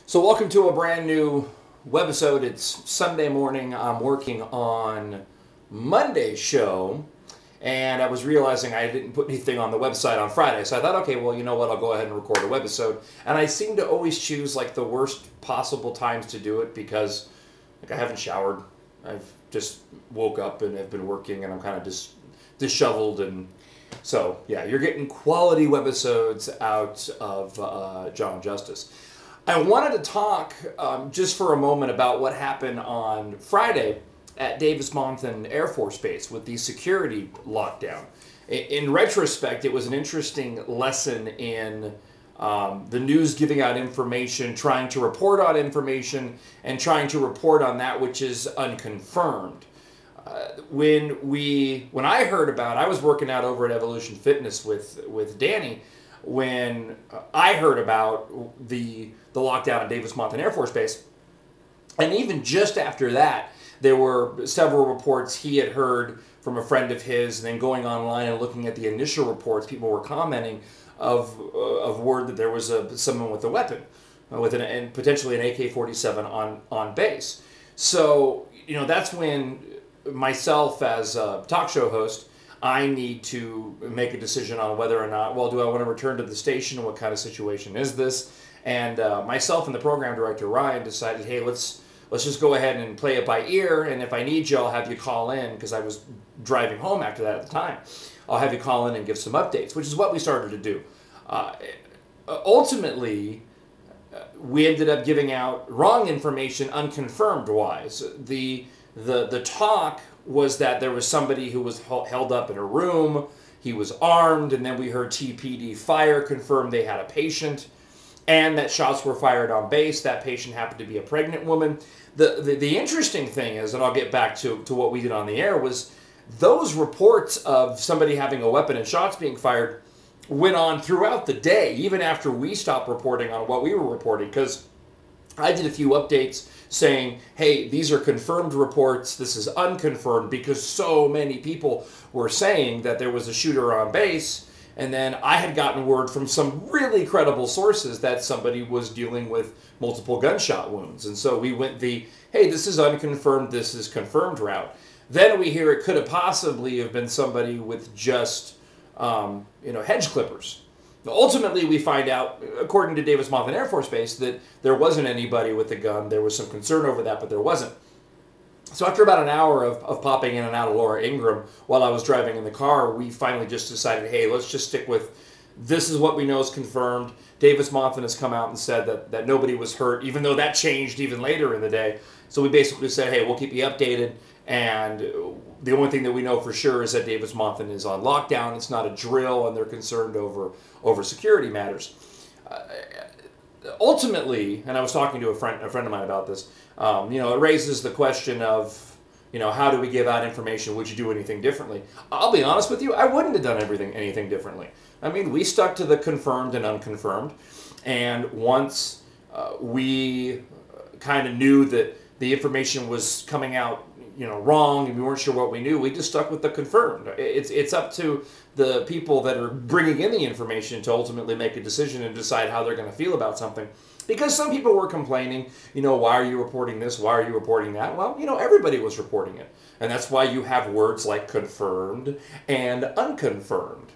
So welcome to a brand new webisode. It's Sunday morning. I'm working on Monday's show, and I was realizing I didn't put anything on the website on Friday. So I thought, okay, well, you know what? I'll go ahead and record a webisode. And I seem to always choose like the worst possible times to do it because like I haven't showered. I've just woke up and have been working, and I'm kind of just disheveled. And so, yeah, you're getting quality webisodes out of John Justice. I wanted to talk just for a moment about what happened on Friday at Davis Monthan Air Force Base with the security lockdown. In retrospect, it was an interesting lesson in the news giving out information, trying to report on information, and trying to report on that which is unconfirmed. When I heard about, I was working out over at Evolution Fitness with Danny. When I heard about the lockdown at Davis Monthan Air Force Base, and even just after that, there were several reports he had heard from a friend of his, and then going online and looking at the initial reports, people were commenting of word that there was someone with a weapon, and potentially an AK-47 on base. So, you know, that's when myself as a talk show host, I need to make a decision on whether or not, well, do I want to return to the station? What kind of situation is this? And myself and the program director, Ryan, decided, hey, let's just go ahead and play it by ear. And if I need you, I'll have you call in, because I was driving home after that at the time. I'll have you call in and give some updates, which is what we started to do. Ultimately, we ended up giving out wrong information, unconfirmed-wise. The talk was that there was somebody who was held up in a room, he was armed, and then we heard TPD fire confirm they had a patient, and that shots were fired on base. That patient happened to be a pregnant woman. The interesting thing is, and I'll get back to what we did on the air, was those reports of somebody having a weapon and shots being fired went on throughout the day, even after we stopped reporting on what we were reporting, because I did a few updates saying, hey, these are confirmed reports, this is unconfirmed, because so many people were saying that there was a shooter on base. And then I had gotten word from some really credible sources that somebody was dealing with multiple gunshot wounds. And so we went hey, this is unconfirmed, this is confirmed route. Then we hear it could have possibly have been somebody with just, hedge clippers. Ultimately, we find out, according to Davis Monthan Air Force Base, that there wasn't anybody with a gun. There was some concern over that, but there wasn't. So after about an hour of popping in and out of Laura Ingram while I was driving in the car, we finally just decided, hey, let's just stick with this is what we know is confirmed. Davis Monthan has come out and said that nobody was hurt, even though that changed even later in the day. So we basically said, hey, we'll keep you updated. And the only thing that we know for sure is that Davis Monthan is on lockdown. It's not a drill, and they're concerned over security matters. Ultimately, and I was talking to a friend of mine about this, it raises the question of, how do we give out information? Would you do anything differently? I'll be honest with you, I wouldn't have done anything differently. I mean, we stuck to the confirmed and unconfirmed, and once we kind of knew that the information was coming out wrong, and we weren't sure what we knew, we just stuck with the confirmed. It's up to the people that are bringing in the information to ultimately make a decision and decide how they're going to feel about something. Because some people were complaining, why are you reporting this? Why are you reporting that? Well, everybody was reporting it. And that's why you have words like confirmed and unconfirmed.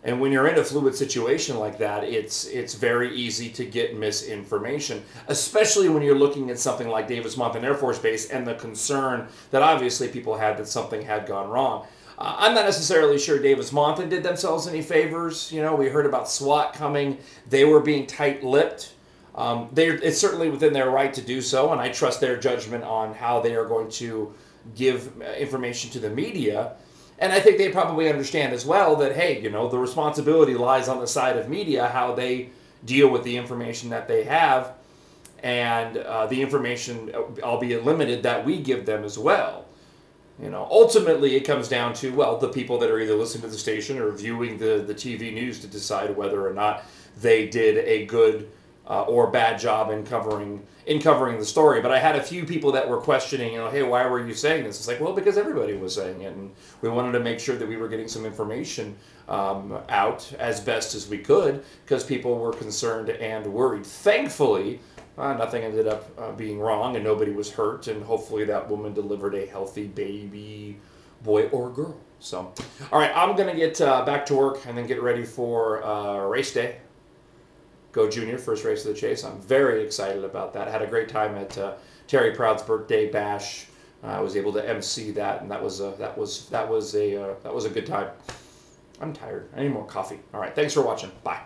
And when you're in a fluid situation like that, it's very easy to get misinformation, especially when you're looking at something like Davis Monthan Air Force Base and the concern that obviously people had that something had gone wrong. I'm not necessarily sure Davis Monthan did themselves any favors. We heard about SWAT coming. They were being tight-lipped. It's certainly within their right to do so, and I trust their judgment on how they are going to give information to the media. And I think they probably understand as well that, hey, the responsibility lies on the side of media, how they deal with the information that they have, and the information, albeit limited, that we give them as well. Ultimately, it comes down to, well, the people that are either listening to the station or viewing the TV news to decide whether or not they did a good or bad job in covering the story. But I had a few people that were questioning, hey, why were you saying this? It's like, well, because everybody was saying it, and we wanted to make sure that we were getting some information out as best as we could, because people were concerned and worried. Thankfully, Nothing ended up being wrong, and nobody was hurt, and hopefully that woman delivered a healthy baby, boy or girl. So, all right, I'm going to get back to work and then get ready for race day. Go Junior, first race of the chase. I'm very excited about that. I had a great time at Terry Proud's birthday bash. I was able to MC that, and that was a good time. I'm tired. I need more coffee. All right, thanks for watching. Bye.